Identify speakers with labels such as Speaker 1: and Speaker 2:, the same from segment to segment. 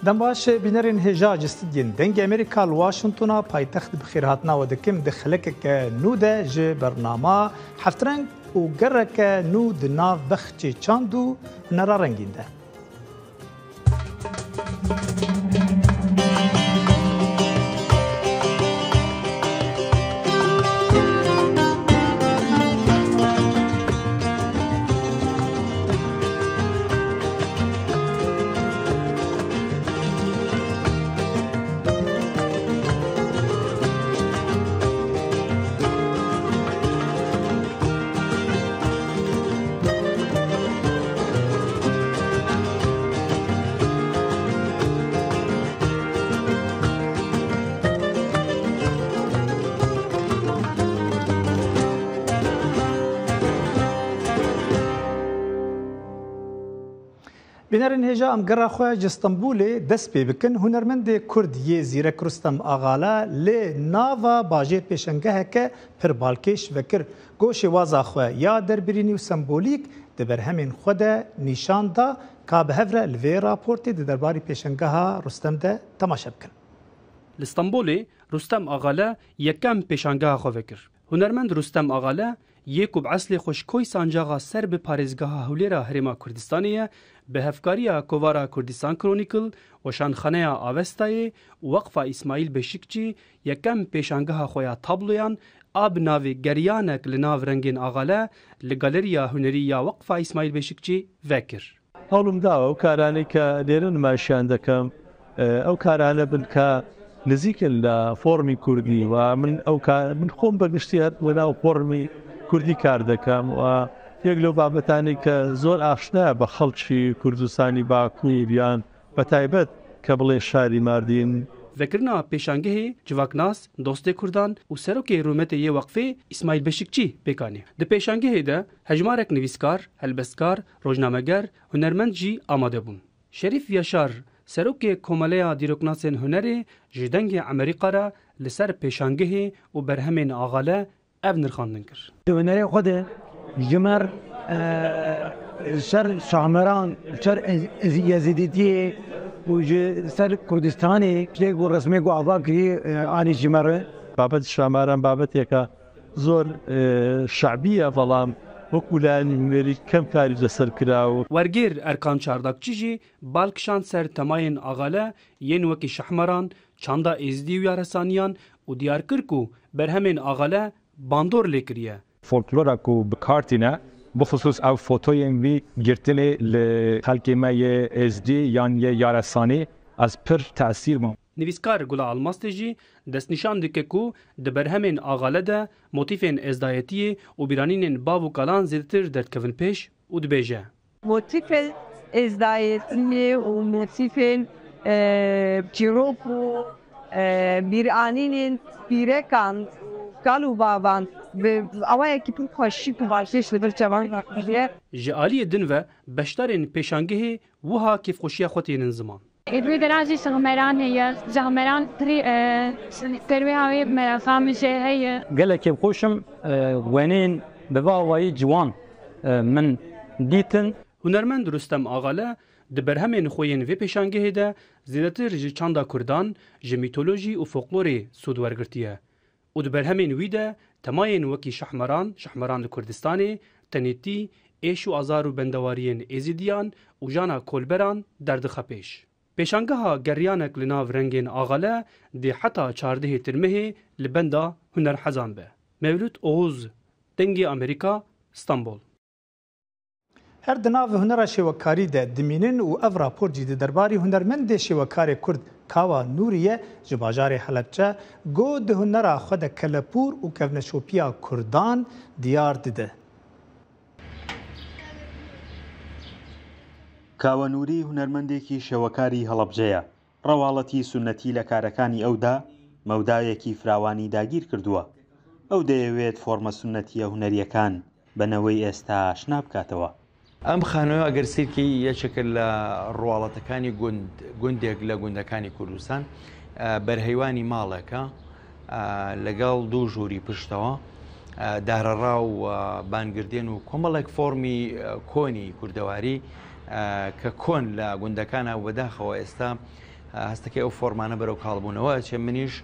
Speaker 1: دمباش بینرین هجا جستدین دنگ امریکا لواشنطن پایتخت بخیرهاتنا و دکم دخلک که نو ده ج برنامه هفترنگ و گرک نو دناو بخچی چاندو نرا رنگین ده. بینرین هجا ام گرا خواه جستنبول دست پی بکن هنرمند کردی زیرک رستم آغالا لی ناوا باجه پیشنگه که پر بالکش وکر گوش وازا خواه یا دربرینی و سمبولیک دبر همین خود نیشان دا که به هفره لوی راپورتی درباری پیشنگه ها رستم ده تماشا بکن.
Speaker 2: لستنبول رستم آغالا یکم پیشنگه خواه وکر. هنرمند رستم آغالا یکوب عسل خوشکوی سانجاغا سر به پارێزگاها هەولێرا هەرێما کوردستانیە بە هەفکاریە کۆڤارا کوردستان کرۆنیکل و شانخانەیە ئاوەستایێ وەقفا ئیسماعیل بەشیکچی یەکەم پێشانگەها خۆیان تابلۆیان ئاب ناوێ گەریانێک لە ناو ڕەنگێن ئاغالە لە گالەریا هونەری یا وەقفا ئیسماعیل بەشیکچی ڤەکر.
Speaker 3: هەوڵم داوە ئەو کارانەی کە لێرە نمایشیان دەکەم ئەو کارانە بن کە نزیکن لە فۆرمی کوردی و من خۆم بەگشتی هەرناو فۆرمی کوردی کار دەکەم و یەک لەو بابەتانی کە زۆر ئاشنایە بە خەڵکی کوردستانی باکوور یان بە تایبەت کە بڵێ شاری ماردین.
Speaker 2: ڤەکردنا پێشانگەهê civaknas dostê Kurdan û serokê Rûmetê yê Weqfê İsmaîl Beşikçî pêkanî. Di pêşangehê de hejmarek nivîskar, helbestkar, rojnameger, hunermend jî amade bûn. Şerîf Yaşar serokê Komeleya Dîroknasên Hunerê ji dengê Emerîqa re li ser pêşangehê û berhemên Aghale ev nirxandin kir.
Speaker 4: Di hunerê xwe de jimer ser şahmeran, ser Yezîdîtiyê û ji ser Kurdistanê ştê ku resmê ku ava kirî anî jimer e.
Speaker 3: بابەت شاماران بابەتێکە زۆر شعبیە بەڵام وەکو لایەنی هونەری کەم کاری لەسەر کراوە.
Speaker 2: وەرگێر ئەرکان چارداکچی jî balkişan ser temayên Aghale yên wekî şehmeran, çanda êzidî û yaresaniyan û diyar kir ku berhemên Aghale bandor lê kiriye.
Speaker 5: Folklora ku bikartîne bixusûs ew fotoyên wî girtinê li xelkê me yê êzidî yan yê yaresanî ez pir tesîr bûm.
Speaker 2: Nivîskar Gula Almastê jî destnîşan dike ku di berhemên Aghale de motîfên ezdayetiyê û bîranînên bav û kalan zêdetir derdkevin pêş û dibêje.
Speaker 6: Motîfên ezdayetiyê û motîfên çîrok û bîranînên pîrekan kal û bavan bi awayekî pir xweşîk û balkêş li vir çavan rakiriye.
Speaker 2: Ji aliyê din ve beşdarên pêşangehê wiha kêfxweşiya xwe tênin ziman.
Speaker 7: Êdî derazî sixmeran heye, sixmeran terwê havê merafa min jê heye.
Speaker 8: Gelekê xweşim wenên bi vawayî ciwan min dîtin.
Speaker 2: Hunermend Rûstem Aghale di berhemên xwe yên vê pêşangehê de zêdetir ji çanda Kurdan, ji mîtolojî û folklorê sûd wergirtiye. û di berhemên wî de temayên wekî şehmeran li Kurdistanê, tenêtî, êş û azar û bendewariyên êzîdiyan û jana kolberan derdixe pêş. Pêşangeha geriyanek li nav rengên Aghale dê heta çardehê tirmehê li benda hunerhezan be. Mevlût Oğuz, dengê Amerîka, İstanbul.
Speaker 1: Her di nav hunera şêwekarî de dimînin û ev rapor jî di derbarî hunermendê şêwekarê Kurd Kawa Nûriye ji bajarê Helepçe got di hunera xwe de kelepûr û kevneşopiya Kurdan diyar dide.
Speaker 9: Kawa Nûrî hunermendekî şêwekarî Helepçeya. Rewaletî sunnetî lê karekanî ew da mewdayekî firawanî dagîr kirduwe. Ew dەیەوێت fôrma sunnetiya huneriyەkan بەنەوەی ئێستا ئاشنا بکاتەوە.
Speaker 10: ئەم خانووە ئەگەر سیرکی یەکێکە لە ڕواڵەتەکانی گوندێک لە گوندەکانی کوردستان بەرهەیوانی ماڵێکە لەگەڵ دوو ژووری پشتەوە دارەڕا و بانگردێن و کۆمەڵێک فۆرمی کۆنی کوردەواری کە کۆن لە گوندەکانە بەداخەوە ئێستا هەستەکەی ئەو فۆرمانە بەرەو کاڵبوونەوە چێ منیش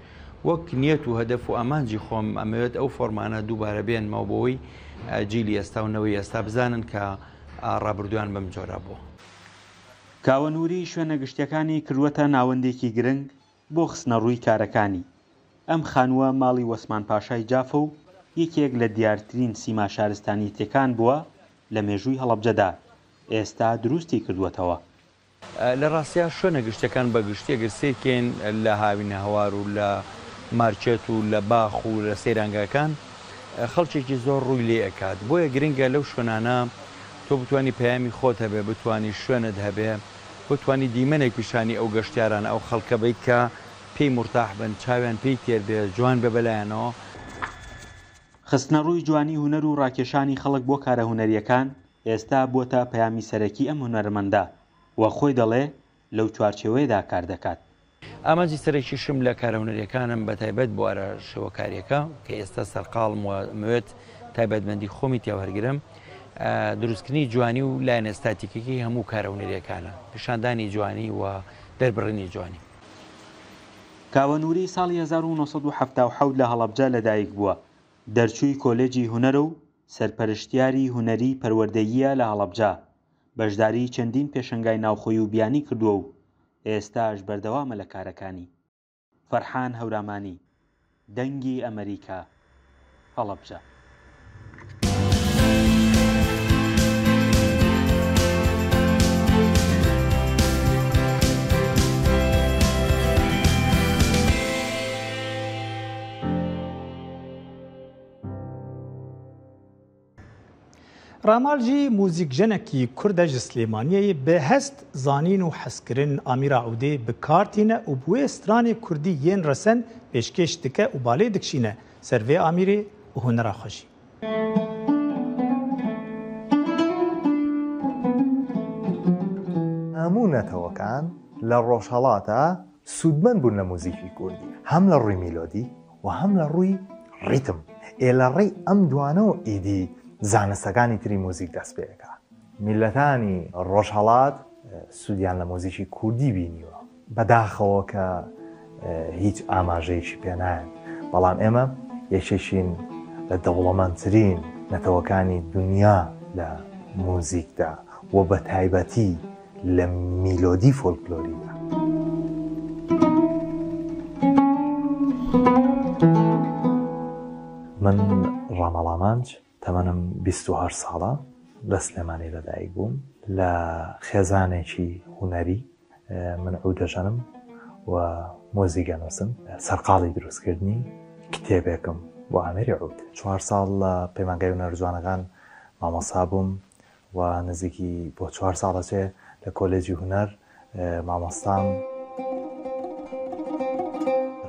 Speaker 10: وەک نیەت و هەدەف و ئامانجی خۆم ئەمەوێت ئەو فۆرمانە دووبارە بێنمەوە بۆەوەی جیلی ئێستا و نەوەی ئێستا بزانن کە ڕابردویان بەم جۆرە بووە.
Speaker 9: کاوەنووری شوێنە گشتیەکانی کردوەتە ناوەندێکی گرنگ بۆ خستنە ڕووی کارەکانی. ئەم خانووە ماڵی وەسمان پاشای جافە و یەکێک لە دیارترین سیما شارستانی تێکان بووە لە مێژووی هەڵەبجەدا. ئێستا دروستی کردووەتەوە.
Speaker 10: لە ڕاستیا شوێنە گشتەکان بە گشتێک سێکێن لە هاوینە هەوار و لە مارچێت و لە باخ و لە سەیرانگاکان خەڵکێکی زۆر ڕووی لێ ئەکات. بۆیە گرنگە لەو شوێنانە تۆ بتانی پەیامی خۆت هەبێ، بتانی شوێنت هەبێ، بتانی دیمەنێک پیشانی ئەو گەشتیاران ئەو خەڵکە بیت کە پێی مرتاح بن، چاویان پێی تێر بێ، جوان بە بەلایەنەوە.
Speaker 9: خستنە ڕووی جوانی هونەر و ڕاکێشانی خەڵک بۆ کارە هونەریەکان ئێستا بۆتە پەیامی سەرەکی ئەم هونەرمەندە وە خۆی دەڵێ لەو چوارچێوەیەدا کار دەکات.
Speaker 10: ئامانجی سەرەکی شم لە کارە هونەریەکانم بەتایبەت بوارە شەوەکاریەکە کە ئێستا سەرقاڵم ومەوێت تایبەتمەندی خۆمی تێوەرگرم، دروستکردنی جوانی و لایەنە ئێستاتیکێکی هەموو کارە هونەریەکانە، پیشاندانی جوانی و دەربڕینی جوانی.
Speaker 9: کاوەنووری ساڵی 1970 لە هەڵەبجە لەدایک بووە. دەرچووی کۆلێجی هونەرە و سەرپەرشتیاری هونەری پەروەردەییە لە هەڵەبجە. بەشداری چەندین پێشەنگای ناوخۆی و بیانی کردووە و ئێستاش بەردەوامە لە کارەکانی. فەرحان هەورامانی، دەنگی ئەمریکا، هەڵەبجە.
Speaker 1: رامالجی موزیکژنکی کورد ji Slêmaniyê bi hest zanîn û hezkirin Amîra Ewdê bi kartîne û bi wê stranê Kurdî yên resen pêşkêş dike û balê dikişîne ser vê Amîrê û hunera xwe jî.
Speaker 11: هەموو نەتەوەکان لە ڕۆژهەڵاتە سوودمەند بوون لە موزیکی کوردی، هەم لە ڕووی میلۆدی و هەم لە ڕووی ڕیتم. لە ڕێی ئەم دوانەوە ئیدی زانستەکانی تری موزیک دەست پێەکە. میلەتانی ڕۆژهەڵات سوودیان لە موزیکی کوردی بینیوە، بەداخەوە کە هیچ ئاماژەیەکی پێنایەن، بەڵام ئێمە یەکێکین لە دەوڵەمەندترین نەتەوەکانی دنیا لە موزیکدا و بە تایبەتی لە میلۆدی فۆلکلۆریدا. من ڕامەڵامانج تەمەنم 28 ساڵە، لە سلێمانی لەدایک بووم، لە خێزانێکی هونەری من عود دەژەنم و مۆزیکە نووسم، سەرقاڵی دروستکردنی کتێبێکم بۆ ئامێری عود. 4 ساڵ لە پەیمانگای هونەر جوانەکان مامۆستا بووم و نزیکی بۆ 4 ساڵەچێ لە کۆلێجی هونەر مامۆستام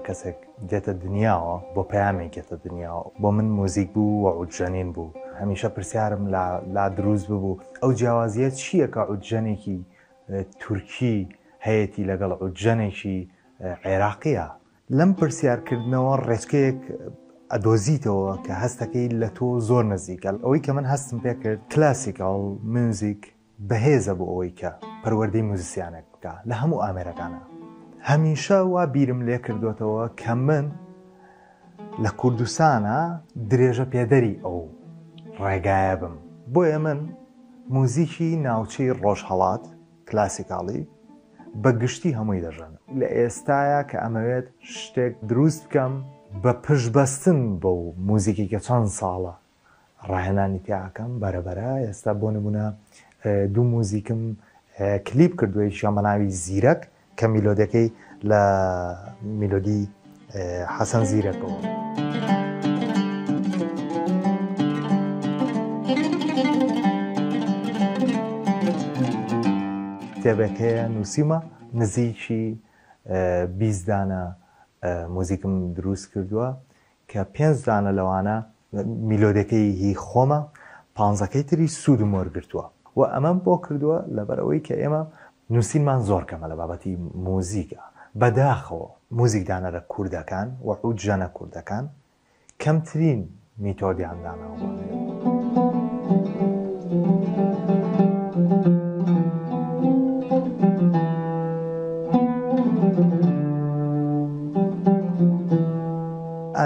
Speaker 11: کەسێک دێتە دنیاوە بۆ پەیامێک گێتە دنیاوە. بۆ من مۆزیک بوو و عودژەنین بوو. هەمیشە پرسیارم لا دروست ببوو ئەو جیاوازیە چییە کە عودژەنێکی تورکی هەیەی لەگەڵ عودژەنێکی عێراقیە. لەم پرسیارکردنەوە ڕێچکەیەک ئەدۆزیتەوە کە هەستەکەی لە تۆ زۆر نزیکە. ئەوەی کە من هەستم پێ کرد کلاسیکال میوزیک بەهێزە بۆ ئەوەی کە پەروەردەی موزیسیانێک بکە لە هەموو ئامێرەکانە. هەمیشە وا بیرم لێ کردوێتەوە کە من لە کوردستانە درێژە پێدەری ئەو ڕێگایە بم. بۆیە من موزیکی ناوچەی ڕۆژهەڵات کلاسیکاڵی بە گشتی هەمووی دەژەنم. لە ئێستاە کە ئەمەوێت شتێک دروست بکەم بە پشبەستن بە و موزیکی کە چەند ساڵە ڕاهێنانی تیاکەم بەرەبەرە. ئێستا بۆ نمونە دوو موزیکم کلیپ کردووە، یەکیان بە ناوی زیرەک کە میلۆدەکەی لە میلۆدی حەسەن زیرەکەوە. کتێبەکەیە نووسیمە، نزیکی 20 دانە موزیکم دروست کردووە کە 5 دانە لەوانە میلۆدەکەی هی خۆمە، 15ەکەی تری سوودم وەرگرتووە و ئەمەم بۆ کردووە لەبەرەوەی کە ئێمە نووسینمان زۆر کەمە لە بابەتی موزیکە. بەداخەوە موزیک دانەرە کوردەکان و عودژەنە کوردەکان کەمترین میتۆدیان داناوە.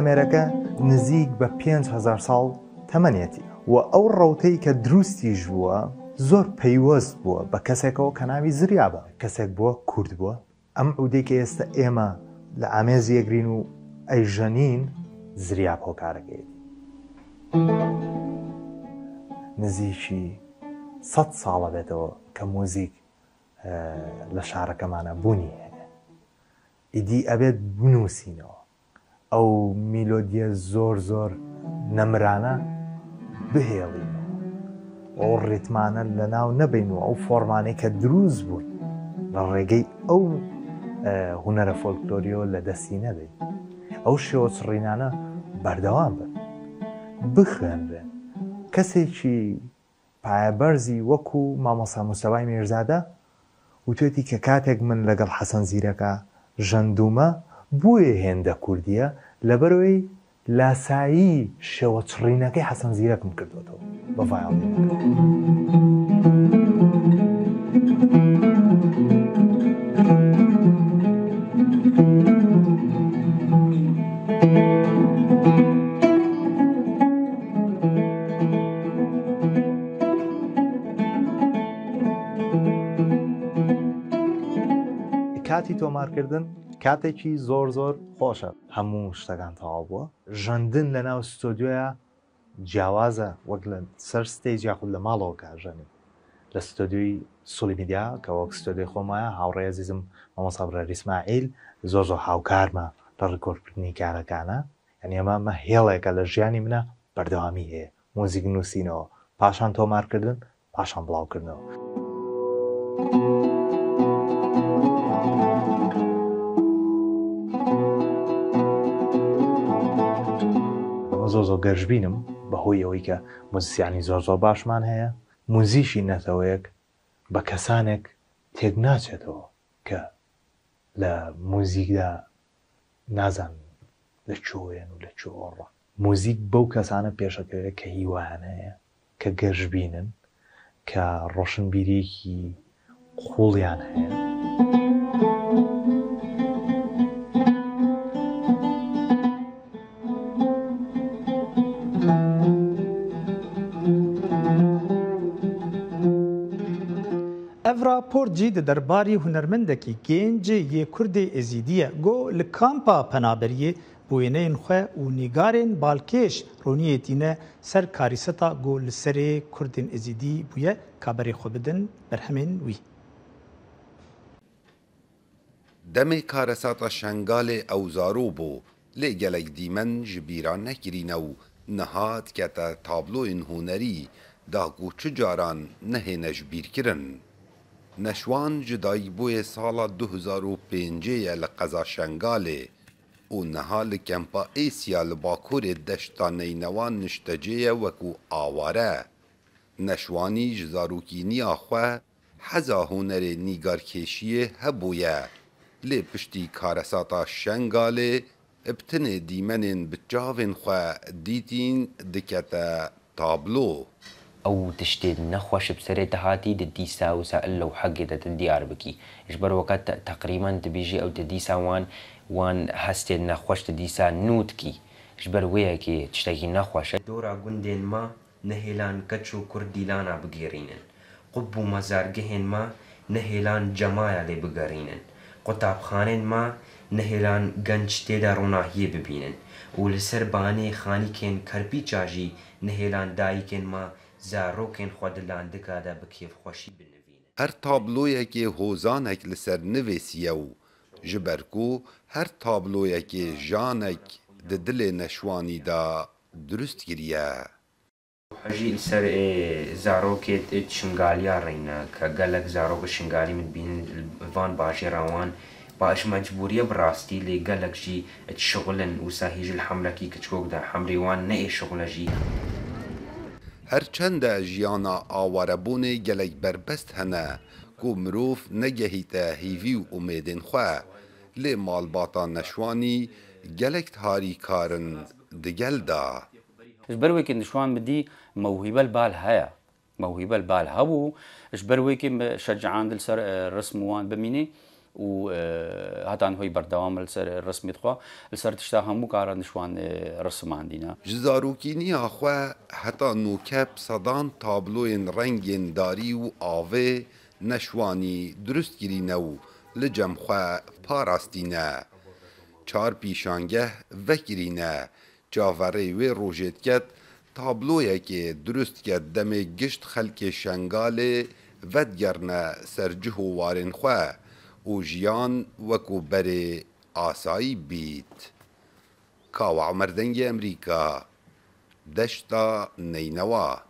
Speaker 11: ئەمێرەکە نزیک بە 5,000 ساڵ تەمەنێتی و ئەو ڕەوتەی کە دروستیش بووە زۆر پەیوەست بووە بە کەسێکەوە کە ناوی زریا بە کەسێک بووە کورد بووە. ئەم عودەی کە ئێستا ئێمە لە ئامێزی یەکگرین و ئەیژەنین زریا هۆکارەکەیەتی نزیکی 100 ساڵە بێتەوە کە مۆزیک لە شارەکەمانە بوونی هەیە. ئیدی ئەبێت بنووسینەوە ئەو میلۆدیە زۆر نەمرانە بهێڵینەوە ئەو ڕێتمانە لە ناو نەبینەوە ئەو فۆرمانەی کە دروست بوون لە ڕێگەی ئەو هونەرە فۆلکلۆریۆ لە دەستی نەبێت. ئەو شێوە چڕینانە بەردەوام بن بخوێنرێن. کەسێکی پایەبەرزی وەکو مامۆستا موستەفای میرزادە وتێتی کە کاتێک من لەگەڵ حەسەن زیرەکە ژەندومە بۆیە هێندە کوردیە لەبەرەوەی لاسایی شێوە چڕینەکەی حەسەن زیرەکم کردوێتەوە بە ڤایۆڵینەکە. کاتی تۆمارکردن کاتێکی زۆر خۆشە. هەموو شتەکان تەواو بووە. ژەندن لە ناو ستۆدیۆیە جیاوازە وەک لە سەر ستێج یاخود لە ماڵەوە کاژەنی لە ستۆدیۆی سولی میدیا کە وەک ستۆدیۆی خۆمایە هاوڕێی عەزیزم مامۆستا برەری ئیسماعیل زۆر هاوکارمە لە ڕێکۆردکردنی کارەکانە. یعنی ئەمە هێڵێکە لە ژیانی منە بەردەوامی هەیە مۆزیک نووسینەوە پاشان تۆمارکردن پاشان بڵاوکردنەوە. زۆر گەشببینم بەهۆی ئەوەی کە موزیسیانی زۆر باشمان هەیە موزیشی نەتەوەیەک بە کەسانێک تێک ناچێتەوە کە لە موزیکدا نازان لە چۆیان و لە چۆڕە. موزیک بەو کەسانە پێشەکەوێت کە هیوایان هەیە کە گەشببینن کە ڕۆشنبیریەکی قوڵیان هەیە.
Speaker 1: راپۆرتجی di derbarî hunermendekî gênc yê Kurdê Êzîdî ye got li kampa penaberiyê bûyîneyên xwe û nîgarên balkêş roniyêtîne ser karîseta got li serê Kurdên Êzîdî bûye. Kaberê xwe bidin berhemên wî.
Speaker 12: Demê karesata şengalê ewzarû bû lê gelek dîmen ji bîran nekirîne û niha dikete tabloyên hunerî da ku çi caran nehêne ji bîrkirin. Neşwan ji dayîbûyê sala 2005 ye li qeza Şengalê û niha li kempa Êsya li bakurê deşta Neynewan niştecê ye wekû aware. Neşwanî ji zarokîniya xwe heza hunerê nîgarkêşiyê hebûye lê piştî karesata Şengalê ibtinê dîmenên bi çavên xwe dîtîn dikete tablo.
Speaker 13: ئەو تشتێت نەخۆش بسەرێ دەهاتی دەدیسا وسا لەو حەگێدە دیار بکی ش بەرەوەکە تقریبان دەبێژی ئەو دەدیسا وان هەستێت نەخۆش دەدیسا نوتکی ش بەر وەیەکی تشتێکی نەخۆشە دۆرا گوندێن ما نەهێلان کەچ و کوردیلانە بگێڕینن قوب و مەزارگەهێن ما نەهێلان جەمایە لێ بگەڕینن قوتابخانێن ما نەهێلان گەنج تێدا ڕووناهیە ببینن و لەسەر بانێ خانیکێن کەرپی چاژی نەهێلان دایکێن ما زارۆکên xwe dilan dikade bi kêfxweşî binivînin.
Speaker 12: Her tabloyekê hozanek li ser nivêsiye û ji ber ku her tabloyekê janek di dilê neşwanî da durust kiriye.
Speaker 13: Hejî li ser zarokê şingaliya reyne ke gelek zarok şingalî min bînin van bajêra wan baş mecbûriye bi rastî lê gelek jî şixulin wisa hî ji li hemrekî kiçikok de hemrê wan neê şixule jî.
Speaker 12: Herçende jiyana awarebûnê gelek berbest hene ku mirov negehîte hîvî û umêdên xwe lê malbata neşwanî gelek harî karin digel da.
Speaker 14: Ji ber wekî nişwan bidî mewhîbel bal heye mewhîbel bal hebû ji ber wekî şecaan dil ser rism wan bimînî و هاتان هۆی بەردەوام لەسەر ڕسمیت خوا لەسەر تشتا هەموو کارە نشوان ڕسماندینە
Speaker 12: جزاروکینی ئاخوا هەتا نوکەب سەدان تابلۆین ڕەنگێن داری و ئاوێ نەشوانی دروستگیرینە و لە جەمخوا پاراستینە چار پیشانگە vekirîne çaverê wê rojêtket tablôyekê durust ket demê gişt xelkê Şengalê vedgerine ser cih û warên xwe û jiyan wekû berê asayî bît. Kawa Merdengê Emerîka deşta Neynewa.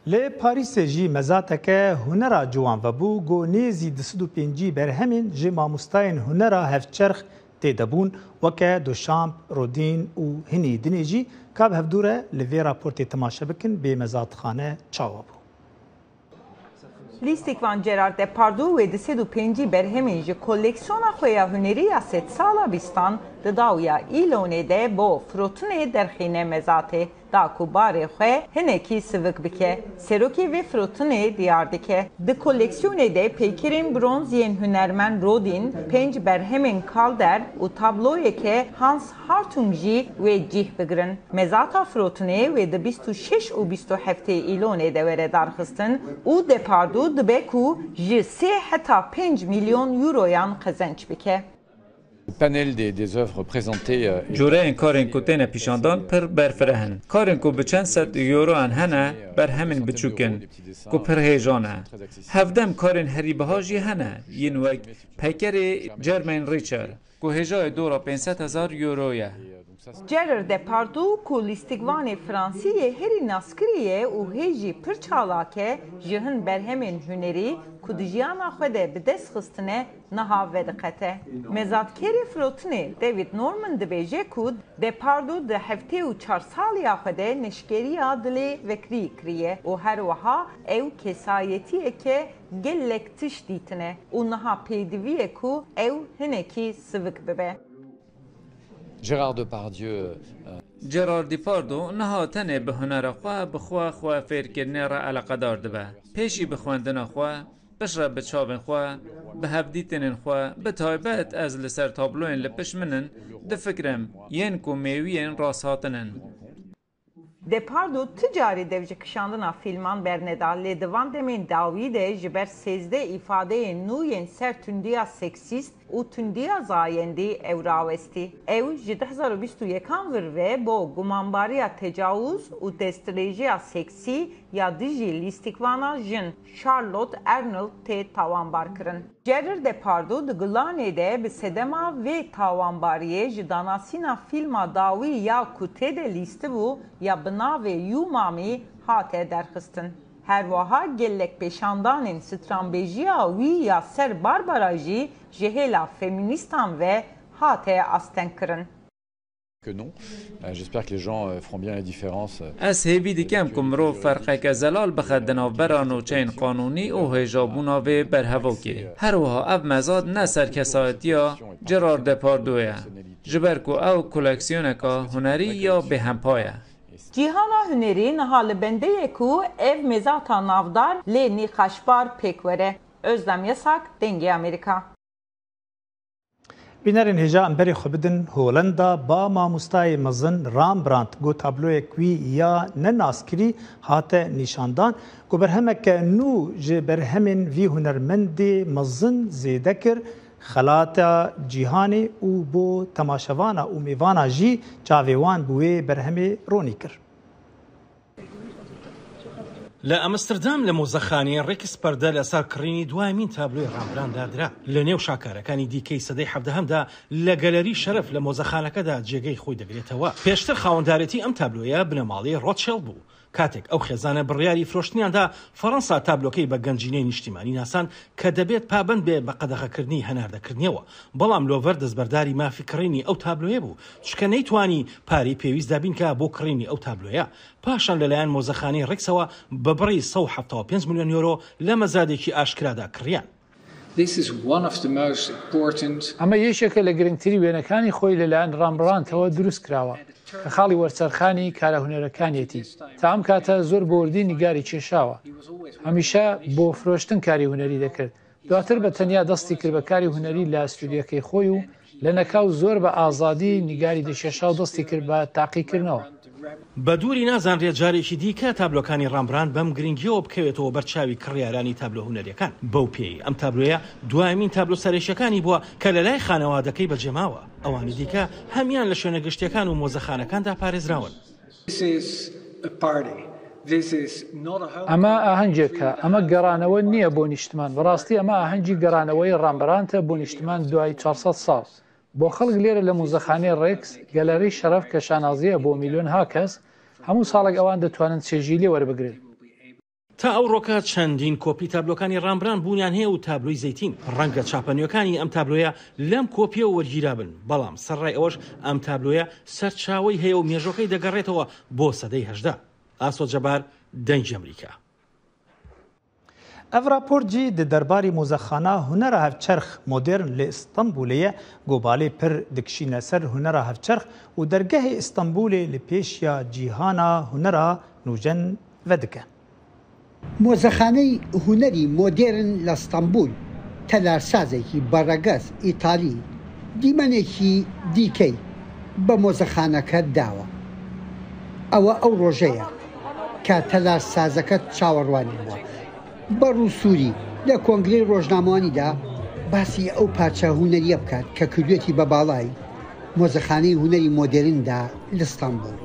Speaker 1: Lê Parîsê jî mezateke hunera ciwan vebû got nêzî 25 berhemên ji mamostayên hunera hevçerx têdebûn weke doşamp, rodîn û hinî dinê jî ka bi hevdû re li vê raportê temaşe bikin bê mezatxane çawa bû.
Speaker 15: Lîstikvan Gerard Depardieu wê di 35 berhemên ji koleksiyona xwe ya hunerî ya sed sala bîstan di dawiya îlonê de bo firotinê derxîne mezatê da ku barê xwe hinekî sivik bike. Serokê vê firotinê diyar dike. Di koleksiyonê de peykerên bronz yên hunermend Rodin, 5 berhemên Calder û tabloyeke Hans Hartung jî wê cih bigirin. Mezata firotinê wê di 26 û 27 îlonê de were darxistin û Depardieu dibe ku ji 3 heta 5 milyon euroyan qezenç bike.
Speaker 16: Cureyên karên ku têne pîşandan pir berfireh in. Karên ku bi çend sed euroyan hene berhemên biçûk in ku pir hêjan e. Hevdem karên herîbiha jî hene yên wek peykerê Germain Richer ku hêjayê dora 500,000 euro ye.
Speaker 15: Gerard Depardieu ku lîstikvanê Fransîyê herî naskiriye û hêjî pir çalake ji hin berhemên hunerî ku di jiyana xwe de bi dest xistine niha vediqete. Mezatkerê firotinê David Norman dibêje ku Depardieu di heftê û çar saliya xwe de neşkeriya dilê vekirî kiriye û her wiha ew kesayetiyeke gelek tiş dîtine û niha pêdiviye ku ew hinekî sivik bibe.
Speaker 16: Gerard Depardieu niha tenê bi hunera xwe bi xwe xwe fêrkirinê re eleqedar dibe. Pêşî bi xwendina xwe, pişre bi çavên xwe, bi hevdîtinên xwe, bi taybet ez li ser tabloyên li piş min in difikirim yên ku mêwiyên rasthatinin.
Speaker 15: Depardieu ticarî devji kişandina fîlman berneda lê divan demên dawî de ji ber sêzdeh îfadeyên nû yên ser tundiya seksîst û tundiya zayendî ew rawestî. Ew ji 2021 vir ve bo gumanbariya tecawûz û destdirêjiya seksî ya dijî lîstikvana jin Charlotte Arnold tê tawanbar kirin. Gerard Depardieu di Gulanê de bi sedema vê tawanbariyê ji danasîna fîlma dawî ya ku tê de lîstibû ya bi navê Yumamî hate derxistin. Her wiha gelek pêşandanên stranbêjiya wî ya ser Barbara jî ji hêla feministan ve hate astenkirin.
Speaker 16: Ez hêvî dikem ku mirov ferqeke zelal bixe di navbera nûçeyên qanûnî û hêjabûna vê berhevokê. Her wiha ev mezat ne serkesayetiya Gerard Depardieu ye, ji ber ku ew koleksiyoneka hunerî ya bêhempa ye.
Speaker 15: Cîhana hunerî niha li bendeyê ku ev mezata navdar lê nîqaşbar pêk were. Özlem Yasak, Dengê Amerîka.
Speaker 1: Bînerên hêja emberê xwe bidin Holanda ba mamostayê mezin Rembrandt got tabloyek wî ya nenaskirî hate nîşandan ku berhemeke nû ji berhemên vî hunermendê mezin zêde kir xelata cîhanê û bo temaşevana û mêvana jî çavê wan bi wê berhemê ronî kir.
Speaker 17: لە ئەمستردام لە مۆزەخانەیە ڕێکس پەردە لەسەر کڕینی دوایمین تابلۆی ڕامبران دادرا لە نێو شاکارەکانی دیکەی سەدەی حەڤدەهەمدا لە گەلەری شەرف لە مۆزەخانەکەدا جێگەی خۆی دەگرێتەوە. پێشتر خاوەندارەتی ئەم تابلۆیە بنەماڵی ڕۆتشیلد بوو. کاتێک ئەو خێزانە بڕیاری فرۆشتنیاندا فەڕەنسا تابلۆکەی بە گەنجینەی نیشتیمانی ناسان کە دەبێت پابند بێ بە قەدەغەکردنی هەناردەکردنیەوە. بەڵام لۆڤەر دەستبەرداری مافی کڕینی ئەو تابلۆیە بوو چکە نەیتوانی پارەی پێویست دابینکە بۆ کڕینی ئەو تابلۆیە. پاشان لەلایەن مۆزەخانەی ڕێکسەوە بە بڕی 175 میلیۆن یۆرۆ لە مەزادێکی ئاشکرادا کڕیان.
Speaker 18: ئەمە یەکێکە لە گرنگترین وێنەکانی خۆی لەلایەن ڕامبراندتەوە دروست کراوە کە خاڵی وەرچەرخانی کارە هونەرەکانیەتی تا ئەم کاتە زۆر بۆ وردی نیگاری کێشاوە هەمیشە بۆ فرۆشتن کاری هونەری دەکرد دواتر بە تەنیا دەستی کرد بە کاری هونەری لە ئەستودیەکەی خۆی و لە نەکاو زۆر بە ئازادی نیگاری دەشێشا و دەستی کرد بە تاقیکردنەوە.
Speaker 17: بە دووری نازانرێت جارێکی دیکە تابلۆکانی ڕامبران بەم گرنگیەوە بکەوێتەوە بەرچاوی کڕیارانی تابلۆ هونەریەکان. بەو پێی ئەم تابلۆیە دوایمین تابلۆ سەرێشەکانی بووە کە لە لای خانەوادەکەی بەجێماوە. ئەوانی دیکە هەمیان لە شوێنە گشتیەکان و مۆزەخانەکاندا پارێزراون.
Speaker 18: ئەمە ئاهەنگێکە، ئەمە گەڕانەوە نییە بۆ نیشتمان. بەڕاستی ئەمە ئاهەنگی گەڕانەوەی ڕامبەرانتە بۆ نیشتمان دوای 400 ساڵ. بۆ خەڵک لێرە لە موزەخانەی ڕێکس گەلەری شەرەف کە شانازیە بۆ میلیۆن ها کەس هەموو ساڵێک ئەوان دەتوانن چێژی لێ وەربگرن.
Speaker 17: تا ئەو ڕۆکە چەندین کۆپی تابلۆکانی ڕامبران بوونیان هەیە و تابلۆی زەیتین. ڕەنگە چاپەنیەکانی ئەم تابلۆیە لەم کۆپیەوە وەرگیرا بن، بەڵام سەرڕای ئەوەش ئەم تابلۆیە سەرچاوەی هەیە و مێژۆکەی دەگەڕێتەوە بۆ سەدەی هەژدا. ئاسۆ جەبار، دەنگی ئەمریکا.
Speaker 1: Ev raporcî di derbarê mozexana hunera hevçerx modern li İstanbulê gobalê pir dikişîne ser hunera hevçerx û dergehê İstanbulê li pêşiya cîhana hunera nûjen vedike.
Speaker 19: Mozexaneyê hunerî modern li İstanbul telarsazekî beregez îtalî dîmenekî dîkey bi mozexaneke dawa. Ew ew rojeya ka telarsazeke çawerwanî bû. بەڕوو سووری لە کۆنگرەی ڕۆژنامەوانیدا باسی ئەو پارچە هونەریە بکات کە کردوێتی بە باڵای مۆزەخانەی هونەری مۆدێرندا لە ئیستانبول.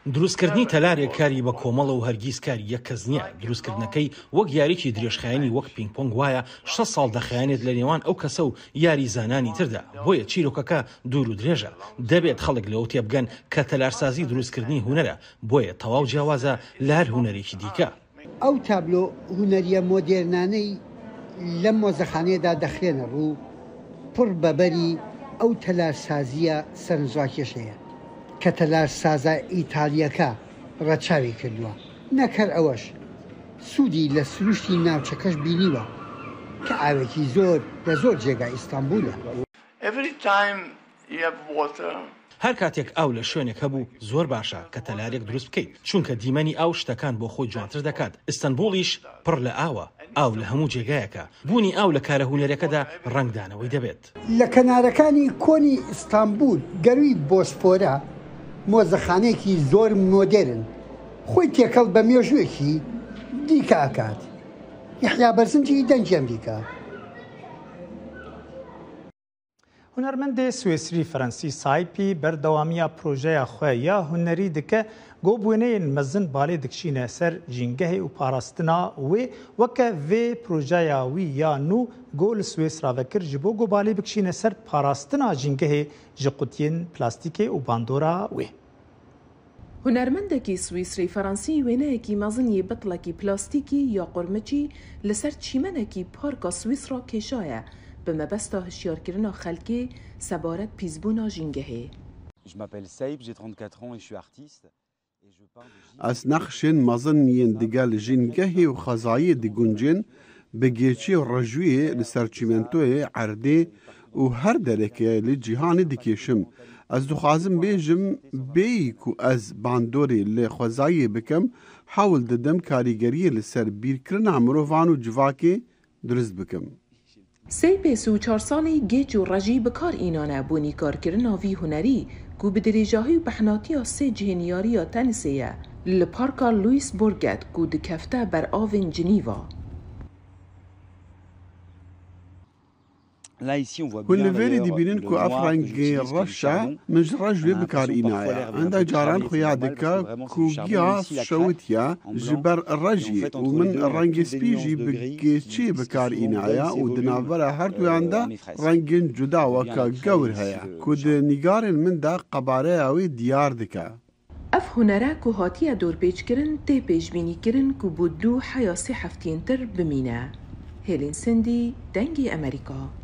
Speaker 17: دروستکردنی تەلارێک کاری بە کۆمەڵە و هەرگیز کاری یەک کەس نییە. دروستکردنەکەی وەک یاریکی درێژخایەنی وەک پینگ-پۆنگ وایە 6 ساڵ دەخایەنێت لە نێوان ئەو کەسە و یاری زانانی تردا. بۆیە چیرۆکەکە دوور و درێژە. دەبێت خەڵک لەوە تێبگەن کە تەلارسازی دروستکردنی هونەرە، بۆیە تەواو جیاوازە لە هەر هونەرێکی دیکە.
Speaker 19: ئەو تابلۆ هونەریە مۆدێرنانەی لەم مۆزەخانەیەدا دەخرێنە ڕوو پڕ بەبەری ئەو تەلارسازیە سەرنجڕاکێشەیە کە تەلارسازە ئیتالیەکە ڕەچاوی کردووە. نەکەر ئەوەش سوودی لە سروشتی ناوچەکەش بینیوە کە ئاوێکی زۆر لە زۆر جێگای ئیستانبولە.
Speaker 17: هەر کاتێک ئاو لە شوێنێک هەبوو زۆر باشە کە تەلارێک دروست بکەیت، چونکە دیمەنی ئاو شتەکان بۆ خۆی جوانتر دەکات. ئیستانبوڵیش پڕ لە ئاوە. ئاو لە هەموو جێگایەکە. بوونی ئاو لە کارە هونەرەکەدا ڕنگدانەوەی دەبێت.
Speaker 19: لە کەنارەکانی کۆنی ئیستانبول گەروی بۆسپۆرە مۆزەخانەیەکی زۆر مۆدێرن خۆی تێکەڵ بە مێژوویەکی دیکە ئاکات. یحیا بەرزنجی دەنگی ئەمریکا.
Speaker 1: هونەرمەندێ سوێسری فەرەنسی سایپی بەردەوامیە پرۆژەیە خۆی یا هونەری دکە گۆبوونەیەن مەزن بالێ دکشینە سەر ژینگەهێ و پاراستنا وێ وەکە vê پرۆژەیە wî ya nû گۆ li Swêsra vekir ji bo gobalê bikişîne ser parastina jîngehê ji qutiyên plastîkê û bandora wê.
Speaker 20: هونەرمەندێکی سویسری فەرەنسی وێنەیەکی مەزنی بەتڵێکی پلاستیکی یا قورمەچی لەسەر چیمەنێکی پارکا سویسرا کێشایە بە مەبەستا هشیارکردنا خەلکێ سەبارەت پیسبوونا ژینگەهێ.
Speaker 21: Ez nexşên mezin yên digel jîngehê û xezayê digûncin bi gêçî rejûyê li ser çîmentoyê erdê û her derekê li cîhanê dikêşim. Ez dixwazim bêjim bêyî ku ez bandorê li xwezayê bikim hewl didim karîgeriyê li ser bîrkirina mirovan û civakê durist bikim.
Speaker 20: سێ پێ و 4 ساڵی گێج و ڕەژی بەکار ئینانە بوونی کارکردنا وی هونەری کو bi dirêjahî û behnatiya sê cihêniyariya tenîsê ye li parka Louis Bourget ku dikefte ber avên Cinîva.
Speaker 21: Hûn li verî dibînin ku ev rengê reş e min ji reş vê bikarînaye. Enda caran xuya dike ku giya şewitiye ji ber rejî û min rengê spî jî bi gêçî bikarînaye û di navbera her duyan de rengên cuda weka gewr heye ku di nîgarên min de qebareya wê diyar dike.
Speaker 20: Ev hunera ku hatiye dorpêçkirin tê pêşbînîkirin ku bi dû heya sê hefteyên tir bimîne. Hêlin Sindî, dengê Amerîka.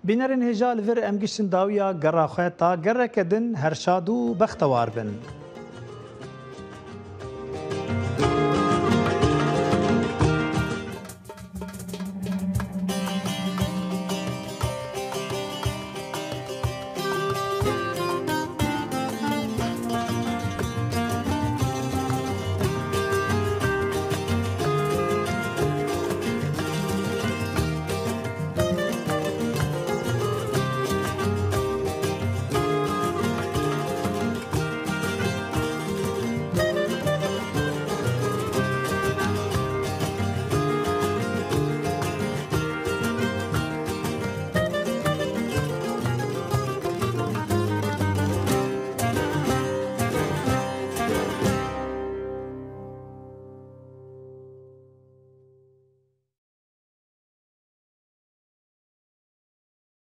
Speaker 1: Bînerên hêja li vir em giştin dawiya gera xwe ta gereke din herşad û bextewar bin.